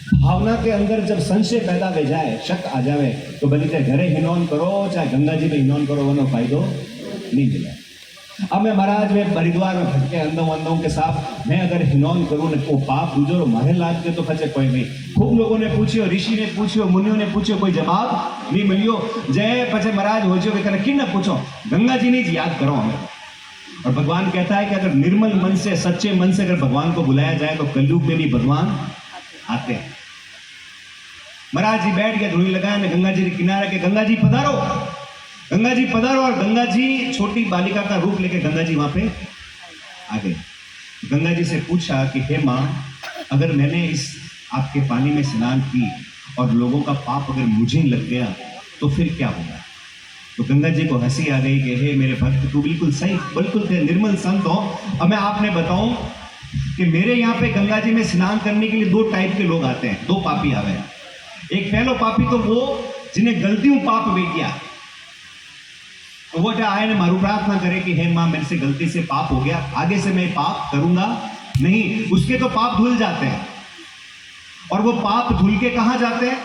भावना के अंदर जब संशय पैदा हो जाए, शक आ जाए, तो भले चाहे घरे हिनौन करो चाहे गंगा जी में हिनौन करो, वनो फायदो नहीं मिले। अब मैं महाराज में हरिद्वार में भटके अंदों के साथ मैं अगर हिनौन करूँ ने वो पाप गुजरो मारे लाज के तो खचे कोई नहीं। खूब लोगों ने पूछियो, ऋषि ने पूछियो, मुनियों ने पूछियो, कोई जवाब नहीं मिलियो। जय पचे महाराज हो जो कि न पूछो, गंगा जी ने याद करो हमें। और भगवान कहता है कि अगर निर्मल मन से सच्चे मन से अगर भगवान को बुलाया जाए तो कलयुग में भी भगवान आते हैं। महाराज जी बैठ गए, धुनी लगाए गंगा जी के किनारे के, गंगा जी पधारो, गंगा जी पधारो। और गंगा जी छोटी बालिका का रूप लेके गंगा जी वहां पे आ गए। गंगा जी से पूछा कि हे माँ, अगर मैंने इस आपके पानी में स्नान की और लोगों का पाप अगर मुझे लग गया तो फिर क्या होगा? तो गंगा जी को हंसी आ गई कि हे मेरे भक्त, तू बिल्कुल सही, बिल्कुल निर्मल संत हो। अब मैं आपने बताऊं कि मेरे यहाँ पे गंगा जी में स्नान करने के लिए दो टाइप के लोग आते हैं, दो पापी आ गए। एक पहलो पापी तो वो जिन्हें गलतियों पाप वे किया, तो वो आए ने मारू प्रार्थना करे कि हे माँ, मेरे से गलती से पाप हो गया, आगे से मैं पाप करूंगा नहीं। उसके तो पाप धुल जाते हैं। और वो पाप धुल के कहाँ जाते हैं?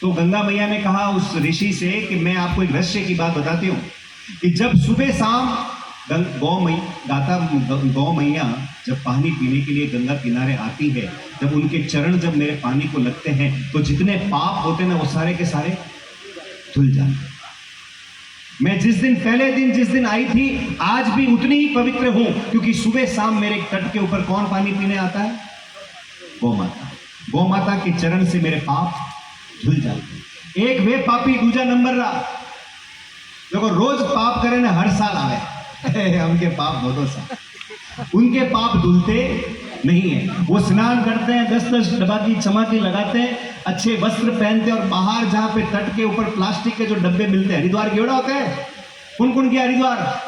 तो गंगा मैया ने कहा उस ऋषि से कि मैं आपको एक रहस्य की बात बताती हूँ कि जब सुबह शाम गौ मैया जब पानी पीने के लिए गंगा किनारे आती है, जब उनके चरण जब मेरे पानी को लगते हैं तो जितने पाप होते हैं ना वो सारे के सारे धुल जाते हैं। मैं जिस दिन पहले दिन जिस दिन आई थी आज भी उतनी ही पवित्र हूं, क्योंकि सुबह शाम मेरे तट के ऊपर कौन पानी पीने आता है? गौ माता। गौ माता के चरण से मेरे पाप धुल जाते। एक वे पापी दूजा नंबर रहा, देखो रोज पाप करे ना, हर साल आवे उनके पाप दो साल, उनके पाप धुलते नहीं है। वो स्नान करते हैं, 10-10 डब्बा की चमाकी लगाते हैं, अच्छे वस्त्र पहनते हैं और बाहर जहाँ पे तट के ऊपर प्लास्टिक के जो डब्बे मिलते हैं, हरिद्वार गेड़ा होता है, कौन गया हरिद्वार?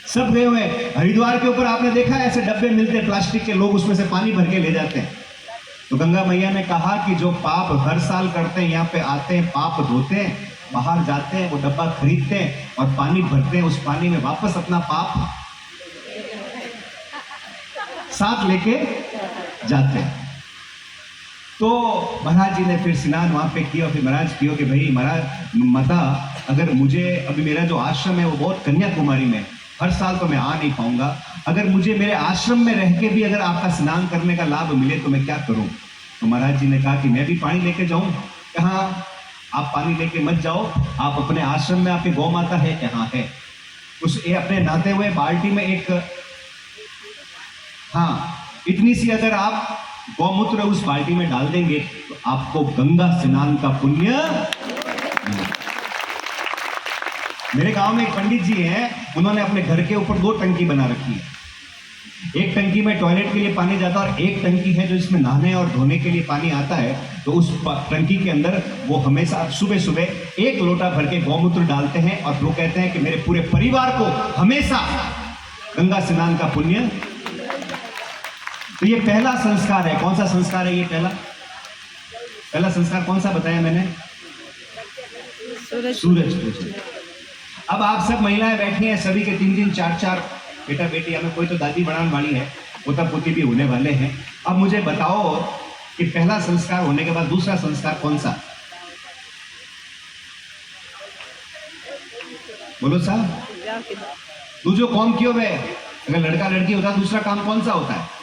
सब गए हुए। हरिद्वार के ऊपर आपने देखा है ऐसे डब्बे मिलते हैं प्लास्टिक के, लोग उसमें से पानी भर के ले जाते हैं। तो गंगा मैया ने कहा कि जो पाप हर साल करते हैं, यहाँ पे आते हैं, पाप धोते हैं, बाहर जाते हैं, वो डब्बा खरीदते हैं और पानी भरते हैं, उस पानी में वापस अपना पाप साथ लेके जाते हैं। तो महाराज जी ने फिर स्नान वहां पे किया। फिर महाराज किया कि भाई महाराज माता, अगर मुझे अभी मेरा जो आश्रम है वो बहुत कन्याकुमारी में, हर साल तो मैं आ नहीं पाऊंगा, अगर मुझे मेरे आश्रम में रह के भी अगर आपका स्नान करने का लाभ मिले तो मैं क्या करूं? तो महाराज जी ने कहा कि मैं भी पानी लेके जाऊं। कहाँ? आप पानी लेके मत जाओ, आप अपने आश्रम में आपकी गौ माता है, यहाँ है, उस अपने नहाते हुए बाल्टी में एक, हाँ इतनी सी अगर आप गौमूत्र उस बाल्टी में डाल देंगे तो आपको गंगा स्नान का पुण्य मिलेगा। मेरे गांव में एक पंडित जी हैं, उन्होंने अपने घर के ऊपर 2 टंकी बना रखी है। एक टंकी में टॉयलेट के लिए पानी जाता है और एक टंकी है जो इसमें नहाने और धोने के लिए पानी आता है। तो उस टंकी के अंदर वो हमेशा सुबह सुबह 1 लोटा भर के गौमूत्र डालते हैं और वो कहते हैं कि मेरे पूरे परिवार को हमेशा गंगा स्नान का पुण्य। तो ये पहला संस्कार है। कौन सा संस्कार है ये? पहला संस्कार कौन सा बताया मैंने? सूरज पूजन। अब आप सब महिलाएं बैठी हैं, सभी के 3-3 4-4 बेटा बेटी, हमें कोई तो दादी बनाने वाली है, पोता पोती भी होने वाले हैं। अब मुझे बताओ कि पहला संस्कार होने के बाद दूसरा संस्कार कौन सा? बोलो साहब। तू जो कौम क्यों वे, अगर लड़का लड़की होता दूसरा काम कौन सा होता है?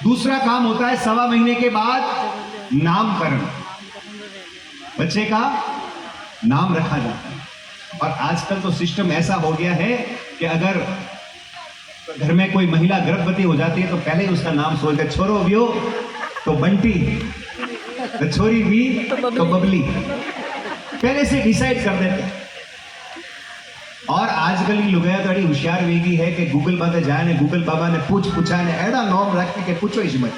दूसरा काम होता है 1.25 महीने के बाद नामकरण, बच्चे का नाम रखा जाता है। और आजकल तो सिस्टम ऐसा हो गया है कि अगर घर में कोई महिला गर्भवती हो जाती है तो पहले ही उसका नाम सोचते, छोरो वियो तो बंटी, तो छोरी भी तो बबली, पहले से डिसाइड कर देते हैं। और आजकल की लुगाया बड़ी होशियार वेगी है कि गूगल बाबा जाए ने, गूगल बाबा ने पूछा ने एड़ा नाम रख के पूछो इस मत।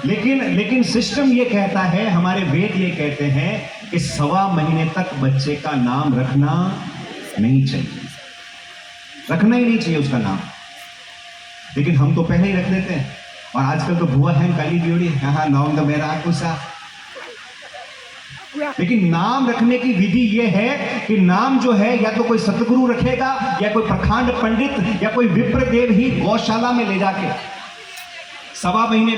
लेकिन सिस्टम ये कहता है, हमारे वेद ये कहते हैं कि 1.25 महीने तक बच्चे का नाम रखना नहीं चाहिए, रखना ही नहीं चाहिए उसका नाम। लेकिन हम तो पहले ही रख देते हैं। और आजकल तो बुआ है काली बियोड़ी, हाँ नाम तो मेरा आकुसा। लेकिन नाम रखने की विधि यह है कि नाम जो है या तो कोई सतगुरु रखेगा या कोई प्रखंड पंडित या कोई विप्रदेव ही गौशाला में ले जाके सवा महीने